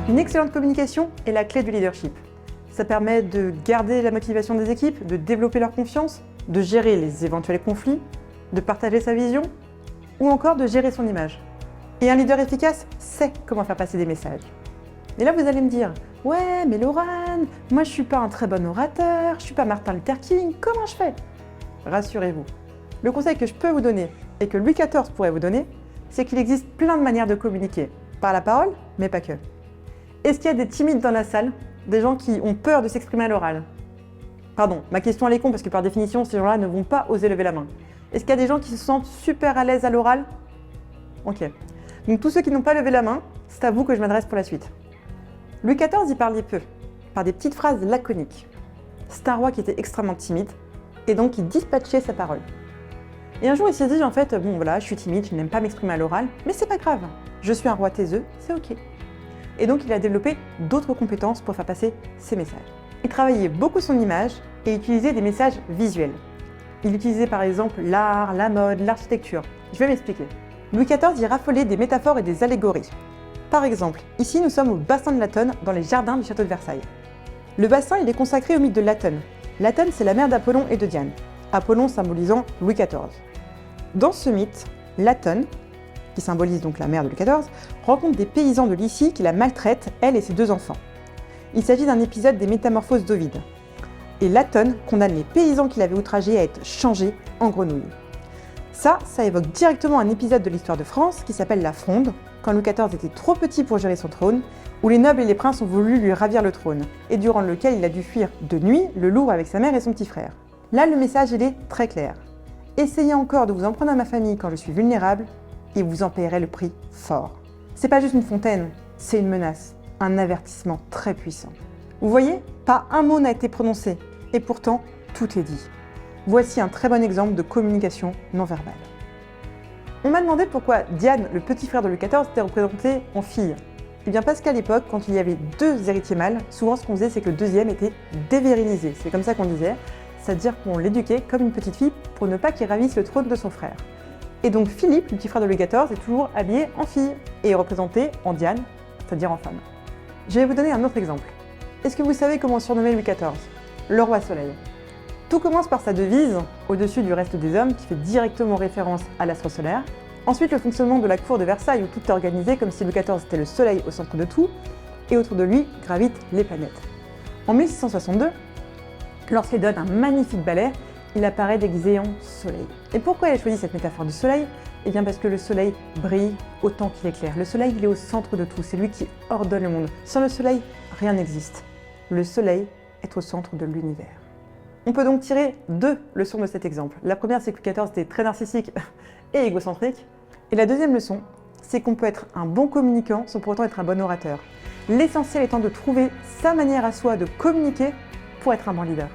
Une excellente communication est la clé du leadership. Ça permet de garder la motivation des équipes, de développer leur confiance, de gérer les éventuels conflits, de partager sa vision ou encore de gérer son image. Et un leader efficace sait comment faire passer des messages. Et là, vous allez me dire « Ouais, mais Laurane, moi je suis pas un très bon orateur, je suis pas Martin Luther King, comment je fais ?» Rassurez-vous, le conseil que je peux vous donner et que Louis XIV pourrait vous donner, c'est qu'il existe plein de manières de communiquer, par la parole, mais pas que. Est-ce qu'il y a des timides dans la salle? Des gens qui ont peur de s'exprimer à l'oral? Pardon, ma question elle est con parce que par définition, ces gens-là ne vont pas oser lever la main. Est-ce qu'il y a des gens qui se sentent super à l'aise à l'oral? Ok. Donc tous ceux qui n'ont pas levé la main, c'est à vous que je m'adresse pour la suite. Louis XIV y parlait peu, par des petites phrases laconiques. C'est un roi qui était extrêmement timide, et donc il dispatchait sa parole. Et un jour il s'est dit en fait, bon voilà, je suis timide, je n'aime pas m'exprimer à l'oral, mais c'est pas grave, je suis un roi taiseux, c'est ok. Et donc il a développé d'autres compétences pour faire passer ses messages. Il travaillait beaucoup son image et utilisait des messages visuels. Il utilisait par exemple l'art, la mode, l'architecture. Je vais m'expliquer. Louis XIV y raffolait des métaphores et des allégories. Par exemple, ici nous sommes au bassin de Latone, dans les jardins du château de Versailles. Le bassin il est consacré au mythe de Latone. Latone c'est la mère d'Apollon et de Diane. Apollon symbolisant Louis XIV. Dans ce mythe, Latone, qui symbolise donc la mère de Louis XIV, rencontre des paysans de Lycie qui la maltraitent, elle et ses 2 enfants. Il s'agit d'un épisode des Métamorphoses d'Ovide. Et Latone condamne les paysans qui l'avaient outragé à être changés en grenouilles. Ça évoque directement un épisode de l'histoire de France qui s'appelle la Fronde, quand Louis XIV était trop petit pour gérer son trône, où les nobles et les princes ont voulu lui ravir le trône, et durant lequel il a dû fuir de nuit le Louvre avec sa mère et son petit frère. Là, le message il est très clair. Essayez encore de vous en prendre à ma famille quand je suis vulnérable, et vous en payerez le prix fort. C'est pas juste une fontaine, c'est une menace, un avertissement très puissant. Vous voyez, pas un mot n'a été prononcé, et pourtant, tout est dit. Voici un très bon exemple de communication non verbale. On m'a demandé pourquoi Diane, le petit frère de Louis XIV, était représenté en fille. Eh bien parce qu'à l'époque, quand il y avait 2 héritiers mâles, souvent ce qu'on faisait, c'est que le deuxième était dévirilisé. C'est comme ça qu'on disait, c'est-à-dire qu'on l'éduquait comme une petite fille pour ne pas qu'il ravisse le trône de son frère. Et donc Philippe, le petit frère de Louis XIV, est toujours habillé en fille et est représenté en Diane, c'est-à-dire en femme. Je vais vous donner un autre exemple. Est-ce que vous savez comment surnommer Louis XIV? Le roi soleil. Tout commence par sa devise, au-dessus du reste des hommes, qui fait directement référence à l'astre solaire. Ensuite, le fonctionnement de la cour de Versailles, où tout est organisé comme si Louis XIV était le soleil au centre de tout, et autour de lui gravitent les planètes. En 1662, lorsqu'il donne un magnifique ballet, il apparaît déguisé en soleil. Et pourquoi il a choisi cette métaphore du soleil? Eh bien parce que le soleil brille autant qu'il éclaire. Le soleil, il est au centre de tout, c'est lui qui ordonne le monde. Sans le soleil, rien n'existe. Le soleil est au centre de l'univers. On peut donc tirer 2 leçons de cet exemple. La première, c'est que Louis XIV était très narcissique et égocentrique. Et la deuxième leçon, c'est qu'on peut être un bon communicant sans pour autant être un bon orateur. L'essentiel étant de trouver sa manière à soi de communiquer pour être un bon leader.